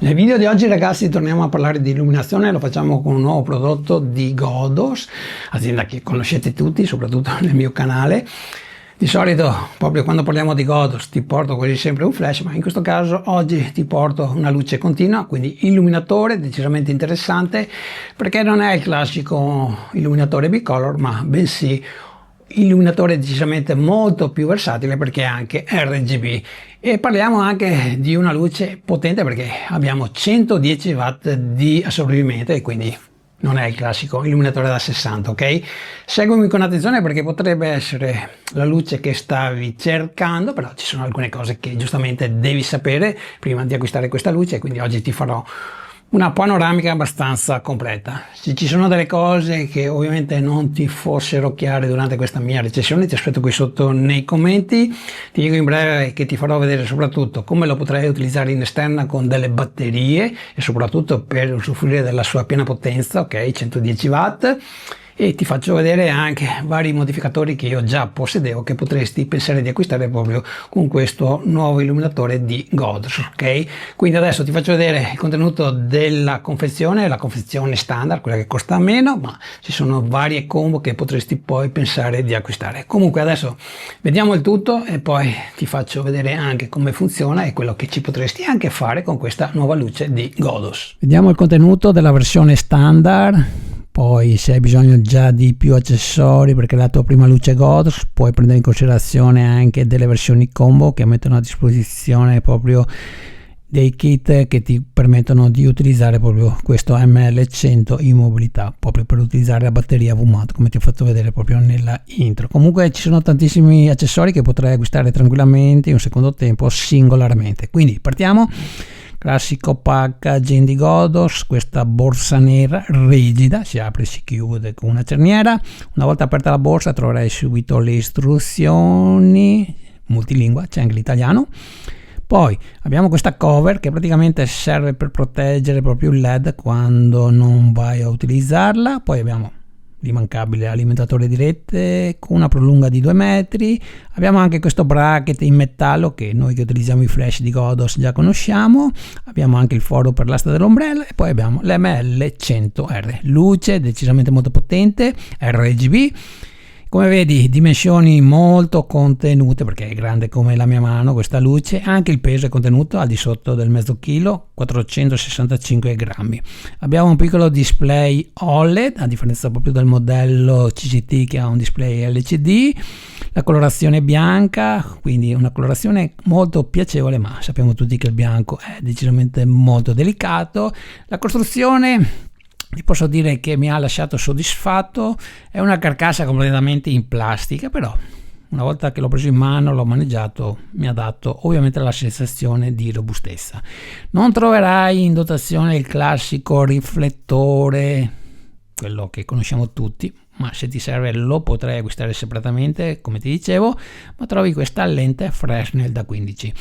Nel video di oggi ragazzi torniamo a parlare di illuminazione, lo facciamo con un nuovo prodotto di Godos, azienda che conoscete tutti, soprattutto nel mio canale. Di solito proprio quando parliamo di Godos ti porto quasi sempre un flash, ma in questo caso oggi ti porto una luce continua, quindi illuminatore decisamente interessante, perché non è il classico illuminatore bicolor, ma bensì illuminatore decisamente molto più versatile perché è anche RGB. E parliamo anche di una luce potente perché abbiamo 110 watt di assorbimento e quindi non è il classico illuminatore da 60, ok? Seguimi con attenzione perché potrebbe essere la luce che stavi cercando, però ci sono alcune cose che giustamente devi sapere prima di acquistare questa luce, quindi oggi ti farò una panoramica abbastanza completa. Se ci sono delle cose che ovviamente non ti fossero chiare durante questa mia recensione, ti aspetto qui sotto nei commenti. Ti dico in breve che ti farò vedere soprattutto come lo potrai utilizzare in esterna con delle batterie e soprattutto per usufruire della sua piena potenza, ok, 110 watt. E ti faccio vedere anche vari modificatori che io già possedevo che potresti pensare di acquistare proprio con questo nuovo illuminatore di Godos, ok? Quindi adesso ti faccio vedere il contenuto della confezione, la confezione standard, quella che costa meno, ma ci sono varie combo che potresti poi pensare di acquistare. Comunque adesso vediamo il tutto e poi ti faccio vedere anche come funziona e quello che ci potresti anche fare con questa nuova luce di Godos. Vediamo il contenuto della versione standard. Poi se hai bisogno già di più accessori perché la tua prima luce Godos, puoi prendere in considerazione anche delle versioni combo che mettono a disposizione proprio dei kit che ti permettono di utilizzare proprio questo ML100 in mobilità, proprio per utilizzare la batteria VMAT come ti ho fatto vedere proprio nella intro. Comunque ci sono tantissimi accessori che potrai acquistare tranquillamente in un secondo tempo singolarmente. Quindi partiamo. Classico packaging di Godos, questa borsa nera rigida, si apre e si chiude con una cerniera. Una volta aperta la borsa troverai subito le istruzioni, multilingua, c'è anche l'italiano. Poi abbiamo questa cover che praticamente serve per proteggere proprio il LED quando non vai a utilizzarla. Poi abbiamo l'immancabile alimentatore di rete con una prolunga di 2 metri. Abbiamo anche questo bracket in metallo che noi che utilizziamo i flash di Godos già conosciamo. Abbiamo anche il foro per l'asta dell'ombrella e poi abbiamo l'ML100R, luce decisamente molto potente, RGB. Come vedi, dimensioni molto contenute perché è grande come la mia mano questa luce, anche il peso è contenuto al di sotto del mezzo chilo, 465 grammi. Abbiamo un piccolo display OLED, a differenza proprio del modello CCT che ha un display LCD, la colorazione bianca, quindi una colorazione molto piacevole, ma sappiamo tutti che il bianco è decisamente molto delicato. La costruzione vi posso dire che mi ha lasciato soddisfatto, è una carcassa completamente in plastica, però una volta che l'ho preso in mano, l'ho maneggiato, mi ha dato ovviamente la sensazione di robustezza. Non troverai in dotazione il classico riflettore, quello che conosciamo tutti, ma se ti serve lo potrai acquistare separatamente, come ti dicevo, ma trovi questa lente Fresnel da 15.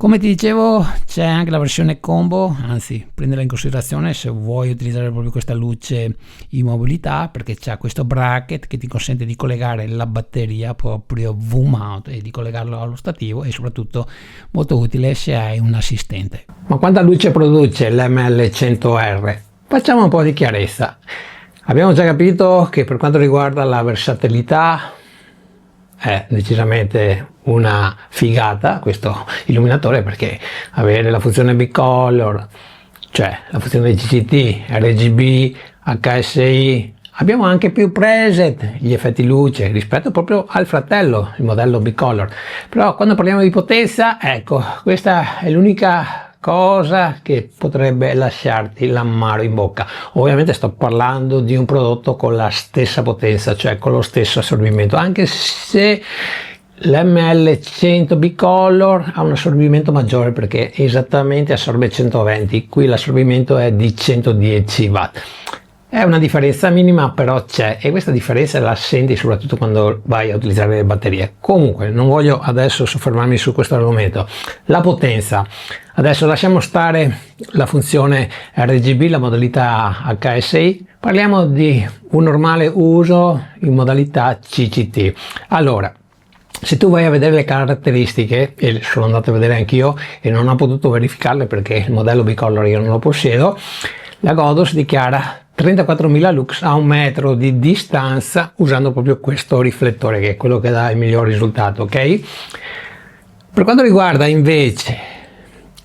Come ti dicevo c'è anche la versione combo, anzi prendila in considerazione se vuoi utilizzare proprio questa luce in mobilità perché c'è questo bracket che ti consente di collegare la batteria proprio V-mount e di collegarlo allo stativo e soprattutto molto utile se hai un assistente. Ma quanta luce produce l'ML100R? Facciamo un po' di chiarezza. Abbiamo già capito che per quanto riguarda la versatilità è decisamente una figata questo illuminatore perché avere la funzione bicolor, cioè la funzione CCT, RGB, HSI, abbiamo anche più preset, gli effetti luce rispetto proprio al fratello, il modello bicolor. Però quando parliamo di potenza, ecco, questa è l'unica cosa che potrebbe lasciarti l'amaro in bocca. Ovviamente sto parlando di un prodotto con la stessa potenza, cioè con lo stesso assorbimento, anche se l'ML100 bicolor ha un assorbimento maggiore perché esattamente assorbe 120, qui l'assorbimento è di 110 watt. È una differenza minima, però c'è, e questa differenza la senti soprattutto quando vai a utilizzare le batterie. Comunque non voglio adesso soffermarmi su questo argomento. La potenza, adesso lasciamo stare la funzione RGB, la modalità HSI, parliamo di un normale uso in modalità CCT. Allora, se tu vai a vedere le caratteristiche, e sono andato a vedere anch'io e non ho potuto verificarle perché il modello bicolor io non lo possiedo, la Godos dichiara 34.000 lux a 1 metro di distanza usando proprio questo riflettore, che è quello che dà il miglior risultato, ok? Per quanto riguarda invece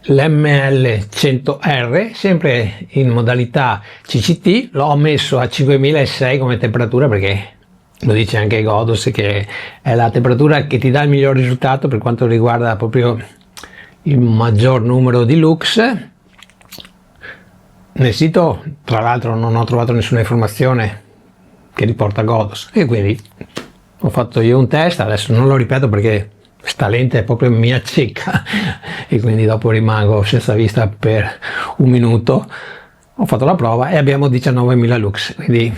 l'ML100R, sempre in modalità CCT, l'ho messo a 5006 come temperatura perché lo dice anche Godos che è la temperatura che ti dà il miglior risultato per quanto riguarda proprio il maggior numero di lux. Nel sito tra l'altro non ho trovato nessuna informazione che riporta Godos e quindi ho fatto io un test, adesso non lo ripeto perché sta lente è proprio mi acceca e quindi dopo rimango senza vista per un minuto. Ho fatto la prova e abbiamo 19.000 lux, quindi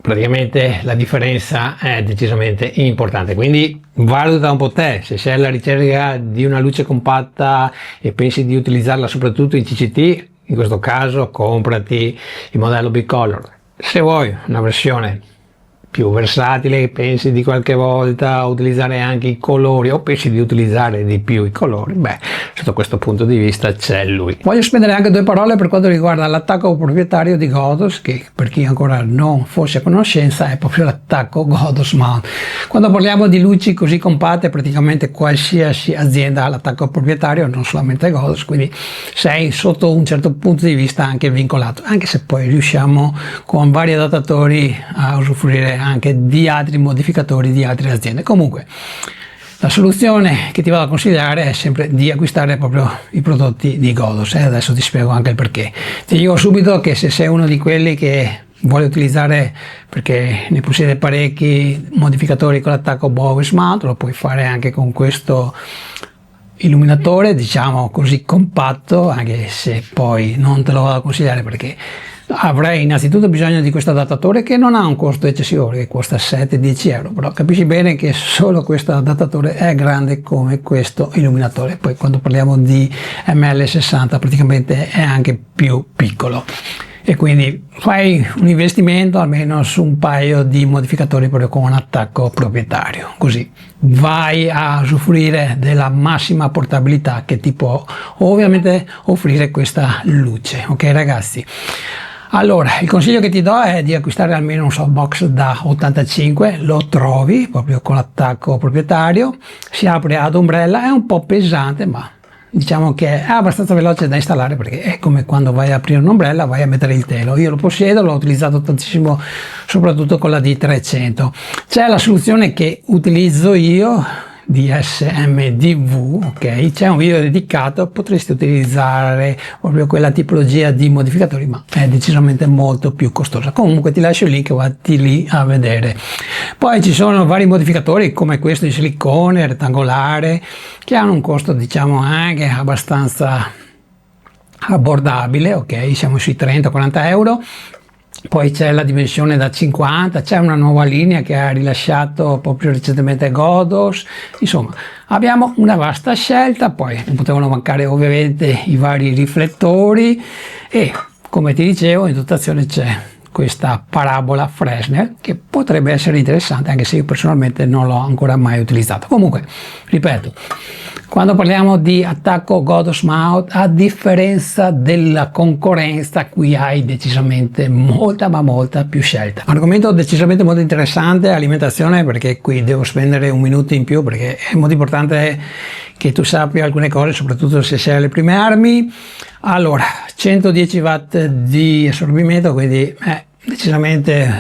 praticamente la differenza è decisamente importante, quindi valuta un po' te, se sei alla ricerca di una luce compatta e pensi di utilizzarla soprattutto in CCT, in questo caso comprati il modello bicolor. Se vuoi una versione più versatile, pensi di qualche volta utilizzare anche i colori o pensi di utilizzare di più i colori, beh, sotto questo punto di vista c'è lui. Voglio spendere anche 2 parole per quanto riguarda l'attacco proprietario di Godos, che per chi ancora non fosse a conoscenza è proprio l'attacco Godos Mount. Quando parliamo di luci così compatte, praticamente qualsiasi azienda ha l'attacco proprietario, non solamente Godos, quindi sei sotto un certo punto di vista anche vincolato, anche se poi riusciamo con vari adattatori a usufruire anche di altri modificatori di altre aziende. Comunque la soluzione che ti vado a consigliare è sempre di acquistare proprio i prodotti di Godos e adesso ti spiego anche il perché. Ti dico subito che se sei uno di quelli che vuole utilizzare, perché ne possiede parecchi modificatori con l'attacco Bowers Mount, lo puoi fare anche con questo illuminatore, diciamo così compatto, anche se poi non te lo vado a consigliare perché avrei innanzitutto bisogno di questo adattatore che non ha un costo eccessivo perché costa 7-10 euro, però capisci bene che solo questo adattatore è grande come questo illuminatore. Poi quando parliamo di ML60 praticamente è anche più piccolo e quindi fai un investimento almeno su un paio di modificatori proprio con un attacco proprietario, così vai a usufruire della massima portabilità che ti può ovviamente offrire questa luce. Ok ragazzi, allora il consiglio che ti do è di acquistare almeno un softbox da 85, lo trovi proprio con l'attacco proprietario, si apre ad ombrella, è un po' pesante ma diciamo che è abbastanza veloce da installare perché è come quando vai a aprire un'ombrella, vai a mettere il telo. Io lo possiedo, l'ho utilizzato tantissimo soprattutto con la D300. C'è la soluzione che utilizzo io di SMDV, ok, c'è un video dedicato, potresti utilizzare proprio quella tipologia di modificatori ma è decisamente molto più costosa. Comunque ti lascio il link, vatti lì a vedere. Poi ci sono vari modificatori come questo di silicone rettangolare che hanno un costo diciamo anche abbastanza abbordabile, ok, siamo sui 30-40 euro. Poi c'è la dimensione da 50, c'è una nuova linea che ha rilasciato proprio recentemente Godos, insomma abbiamo una vasta scelta, poi non potevano mancare ovviamente i vari riflettori e come ti dicevo in dotazione c'è questa parabola Fresnel che potrebbe essere interessante anche se io personalmente non l'ho ancora mai utilizzato. Comunque ripeto, quando parliamo di attacco Godos Mount, a differenza della concorrenza, qui hai decisamente molta ma molta più scelta. Argomento decisamente molto interessante, alimentazione, perché qui devo spendere un minuto in più perché è molto importante che tu sappia alcune cose, soprattutto se sei alle prime armi. Allora, 110 watt di assorbimento, quindi è decisamente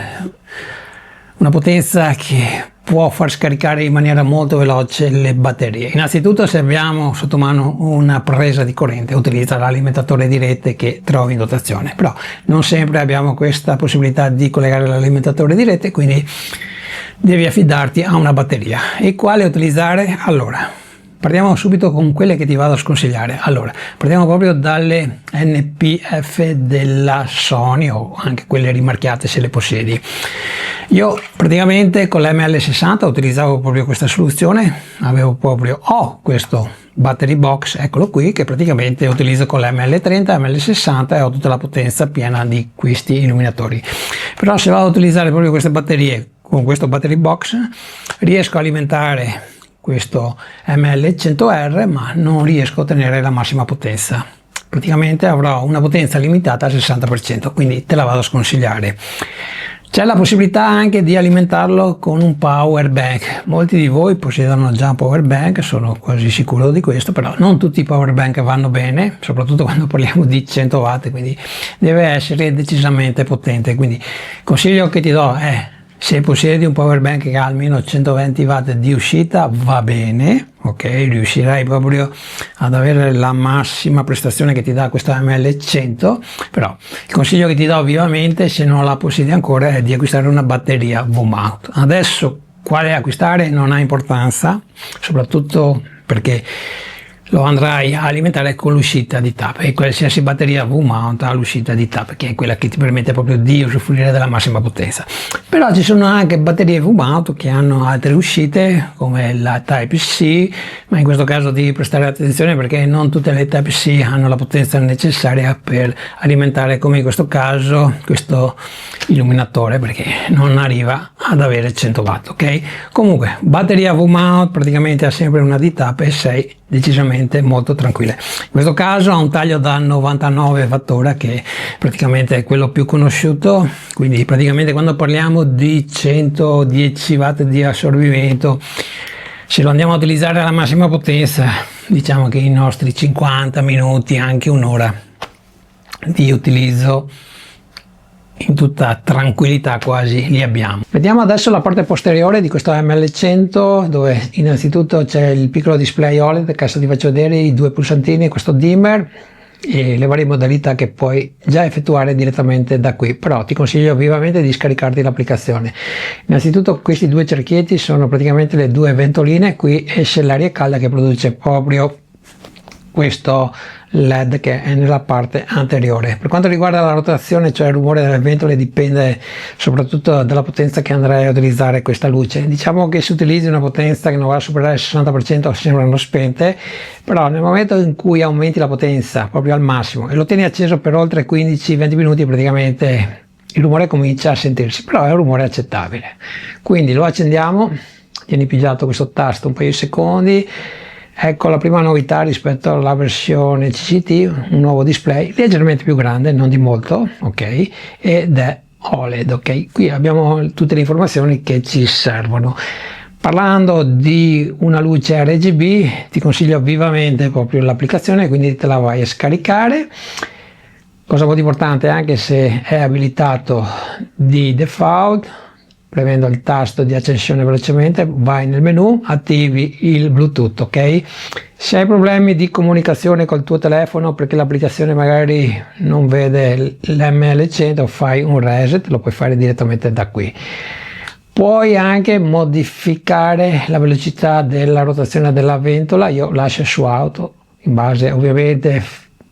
una potenza che può far scaricare in maniera molto veloce le batterie. Innanzitutto se abbiamo sotto mano una presa di corrente utilizza l'alimentatore di rete che trovi in dotazione, però non sempre abbiamo questa possibilità di collegare l'alimentatore di rete, quindi devi affidarti a una batteria. E quale utilizzare? Allora, partiamo subito con quelle che ti vado a sconsigliare. Allora, partiamo proprio dalle NPF della Sony o anche quelle rimarchiate se le possiedi. Io praticamente con l'ML60 utilizzavo proprio questa soluzione, ho questo battery box, eccolo qui, che praticamente utilizzo con l'ML30, ML60 e ho tutta la potenza piena di questi illuminatori. Però se vado ad utilizzare proprio queste batterie con questo battery box riesco a alimentare questo ML100R, ma non riesco a ottenere la massima potenza. Praticamente avrò una potenza limitata al 60%, quindi te la vado a sconsigliare. C'è la possibilità anche di alimentarlo con un power bank. Molti di voi possiedono già un power bank, sono quasi sicuro di questo, però non tutti i power bank vanno bene, soprattutto quando parliamo di 100 watt, quindi deve essere decisamente potente. Quindi il consiglio che ti do è: se possiedi un power bank che ha almeno 120 watt di uscita, va bene, ok, riuscirai proprio ad avere la massima prestazione che ti dà questo ML100, però il consiglio che ti do vivamente, se non la possiedi ancora, è di acquistare una batteria V-mount. Adesso quale acquistare non ha importanza, soprattutto perché lo andrai a alimentare con l'uscita di TAP, e qualsiasi batteria V-mount ha l'uscita di TAP, che è quella che ti permette proprio di usufruire della massima potenza. Però ci sono anche batterie V-mount che hanno altre uscite, come la Type-C, ma in questo caso devi prestare attenzione perché non tutte le Type-C hanno la potenza necessaria per alimentare, come in questo caso, questo illuminatore, perché non arriva ad avere 100 watt, ok? Comunque, batteria V-mount praticamente ha sempre una di TAP e sei decisamente molto tranquille. In questo caso ha un taglio da 99 wattora, che è praticamente quello più conosciuto, quindi praticamente quando parliamo di 110 watt di assorbimento, se lo andiamo a utilizzare alla massima potenza, diciamo che i nostri 50 minuti, anche un'ora di utilizzo in tutta tranquillità quasi li abbiamo. Vediamo adesso la parte posteriore di questo ML100, dove innanzitutto c'è il piccolo display OLED, che adesso ti faccio vedere, i due pulsantini, questo dimmer e le varie modalità che puoi già effettuare direttamente da qui, però ti consiglio vivamente di scaricarti l'applicazione. Innanzitutto questi due cerchietti sono praticamente le due ventoline, qui esce l'aria calda che produce proprio questo LED che è nella parte anteriore. Per quanto riguarda la rotazione, cioè il rumore delle ventole, dipende soprattutto dalla potenza che andrai a utilizzare questa luce. Diciamo che se utilizzi una potenza che non va a superare il 60% sembrano spente, però nel momento in cui aumenti la potenza proprio al massimo e lo tieni acceso per oltre 15-20 minuti, praticamente il rumore comincia a sentirsi, però è un rumore accettabile. Quindi lo accendiamo, tieni pigiato questo tasto un paio di secondi. Ecco la prima novità rispetto alla versione CCT, un nuovo display leggermente più grande, non di molto, ok, ed è OLED, ok. Qui abbiamo tutte le informazioni che ci servono. Parlando di una luce RGB, ti consiglio vivamente proprio l'applicazione, quindi te la vai a scaricare. Cosa molto importante, anche se è abilitato di default, premendo il tasto di accensione velocemente, vai nel menu, attivi il Bluetooth, ok? Se hai problemi di comunicazione col tuo telefono perché l'applicazione magari non vede l'ML100, fai un reset, lo puoi fare direttamente da qui. Puoi anche modificare la velocità della rotazione della ventola, io lascio su auto, in base ovviamente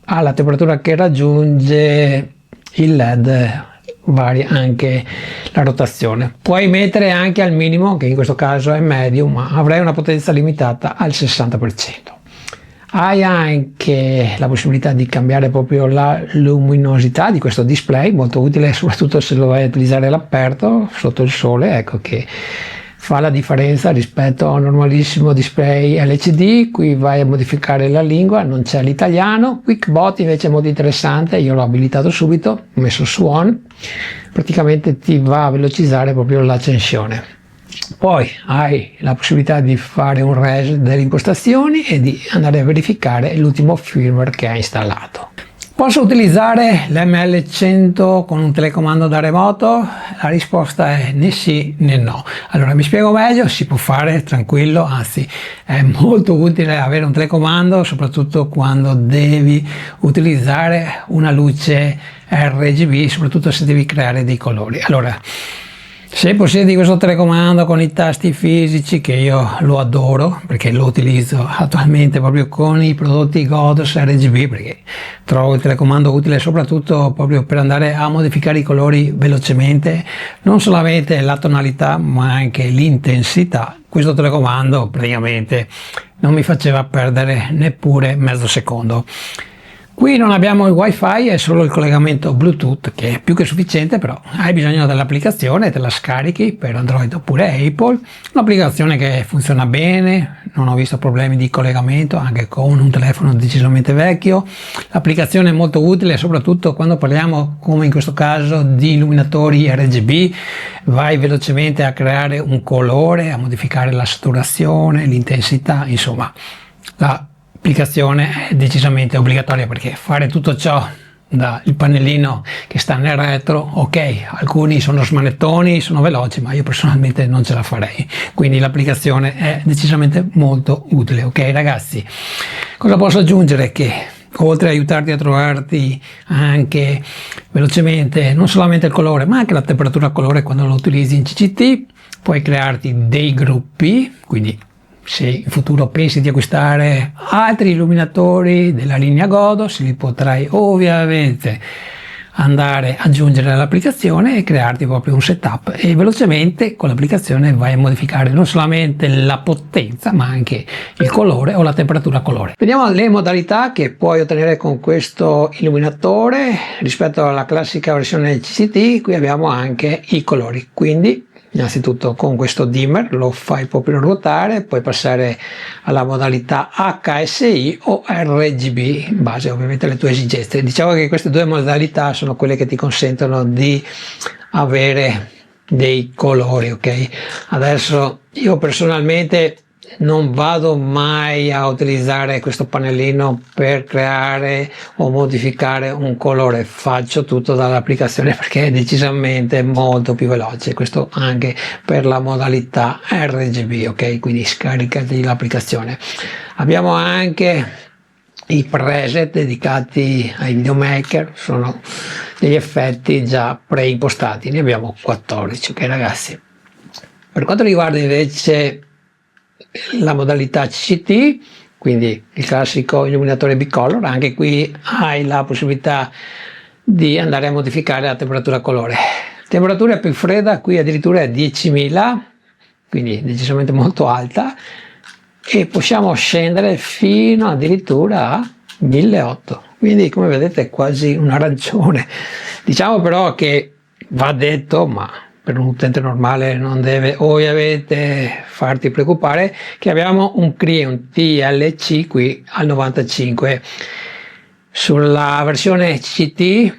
alla temperatura che raggiunge il LED, varia anche la rotazione. Puoi mettere anche al minimo, che in questo caso è medium, ma avrai una potenza limitata al 60%. Hai anche la possibilità di cambiare proprio la luminosità di questo display, molto utile soprattutto se lo vai a utilizzare all'aperto sotto il sole, ecco che fa la differenza rispetto a un normalissimo display LCD. Qui vai a modificare la lingua, non c'è l'italiano. QuickBot invece è molto interessante, io l'ho abilitato subito, ho messo su on, praticamente ti va a velocizzare proprio l'accensione. Poi hai la possibilità di fare un reset delle impostazioni e di andare a verificare l'ultimo firmware che hai installato. Posso utilizzare l'ML100 con un telecomando da remoto? La risposta è né sì né no. Allora mi spiego meglio, si può fare tranquillo, anzi è molto utile avere un telecomando, soprattutto quando devi utilizzare una luce RGB, soprattutto se devi creare dei colori. Allora, se possiedi questo telecomando con i tasti fisici, che io lo adoro perché lo utilizzo attualmente proprio con i prodotti Godos RGB, perché trovo il telecomando utile soprattutto proprio per andare a modificare i colori velocemente, non solamente la tonalità ma anche l'intensità. Questo telecomando praticamente non mi faceva perdere neppure mezzo secondo. Qui non abbiamo il wifi, è solo il collegamento Bluetooth, che è più che sufficiente, però hai bisogno dell'applicazione, te la scarichi per Android oppure Apple, un'applicazione che funziona bene, non ho visto problemi di collegamento anche con un telefono decisamente vecchio. L'applicazione è molto utile soprattutto quando parliamo, come in questo caso, di illuminatori RGB. Vai velocemente a creare un colore, a modificare la saturazione, l'intensità, insomma l'applicazione è decisamente obbligatoria, perché fare tutto ciò dal pannellino che sta nel retro, ok, alcuni sono smanettoni, sono veloci, ma io personalmente non ce la farei, quindi l'applicazione è decisamente molto utile. Ok ragazzi, cosa posso aggiungere? Che oltre a aiutarti a trovarti anche velocemente non solamente il colore ma anche la temperatura colore quando lo utilizzi in CCT, puoi crearti dei gruppi, quindi se in futuro pensi di acquistare altri illuminatori della linea Godos, li potrai ovviamente andare ad aggiungere all'applicazione e crearti proprio un setup, e velocemente con l'applicazione vai a modificare non solamente la potenza ma anche il colore o la temperatura colore. Vediamo le modalità che puoi ottenere con questo illuminatore rispetto alla classica versione CCT. Qui abbiamo anche i colori, quindi innanzitutto con questo dimmer lo fai proprio ruotare, puoi passare alla modalità HSI o RGB in base ovviamente alle tue esigenze. Diciamo che queste due modalità sono quelle che ti consentono di avere dei colori. Ok, adesso io personalmente non vado mai a utilizzare questo pannellino per creare o modificare un colore, faccio tutto dall'applicazione perché è decisamente molto più veloce. Questo anche per la modalità RGB. Ok, quindi scaricati l'applicazione. Abbiamo anche i preset dedicati ai videomaker, sono degli effetti già preimpostati, ne abbiamo 14. Ok ragazzi, per quanto riguarda invece la modalità CCT, quindi il classico illuminatore bicolor, anche qui hai la possibilità di andare a modificare la temperatura colore. Temperatura più fredda qui addirittura è 10.000, quindi decisamente molto alta, e possiamo scendere fino addirittura a 1.800, quindi come vedete è quasi un arancione. Diciamo però che va detto, ma per un utente normale non deve ovviamente farti preoccupare, che abbiamo un CRI, un TLC qui al 95. Sulla versione CCT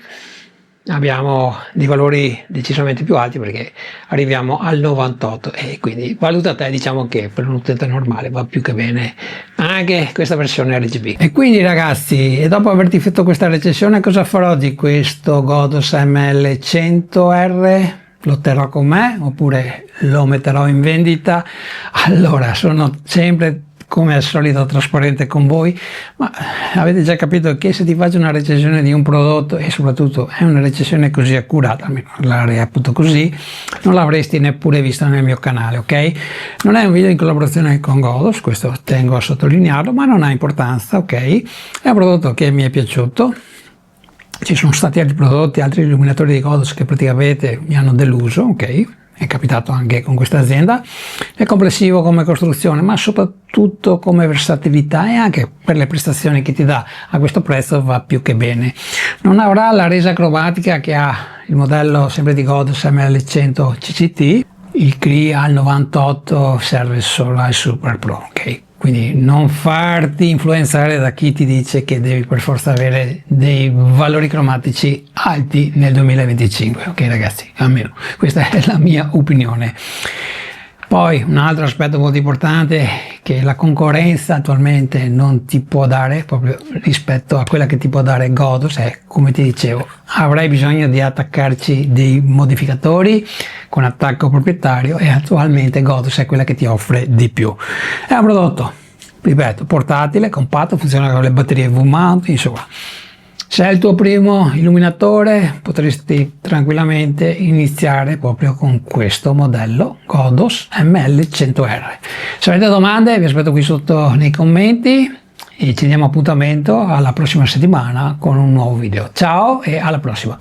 abbiamo dei valori decisamente più alti perché arriviamo al 98, e quindi valuta te, diciamo che per un utente normale va più che bene anche questa versione RGB. E quindi ragazzi, e dopo averti fatto questa recensione, cosa farò di questo Godos ML100R? Lo terrò con me oppure lo metterò in vendita? Allora, sono sempre come al solito trasparente con voi, ma avete già capito che se ti faccio una recensione di un prodotto, e soprattutto è una recensione così accurata, almeno la reputo così, non l'avresti neppure vista nel mio canale. Ok, non è un video in collaborazione con Godos, questo tengo a sottolinearlo, ma non ha importanza. Ok, è un prodotto che mi è piaciuto. Ci sono stati altri prodotti, altri illuminatori di Godos che praticamente mi hanno deluso. Ok, è capitato anche con questa azienda. È complessivo come costruzione, ma soprattutto come versatilità, e anche per le prestazioni che ti dà a questo prezzo va più che bene. Non avrà la resa cromatica che ha il modello sempre di Godos ML100 CCT, il CRI al 98 serve solo al Super Pro. Ok, quindi non farti influenzare da chi ti dice che devi per forza avere dei valori cromatici alti nel 2025. Ok ragazzi, almeno questa è la mia opinione. Poi un altro aspetto molto importante che la concorrenza attualmente non ti può dare, proprio rispetto a quella che ti può dare Godos, è, come ti dicevo, avrai bisogno di attaccarci dei modificatori con attacco proprietario, e attualmente Godos è quella che ti offre di più. È un prodotto, ripeto, portatile, compatto, funziona con le batterie V-mount, insomma. Se è il tuo primo illuminatore, potresti tranquillamente iniziare proprio con questo modello Godos ML100R. Se avete domande vi aspetto qui sotto nei commenti e ci diamo appuntamento alla prossima settimana con un nuovo video. Ciao e alla prossima!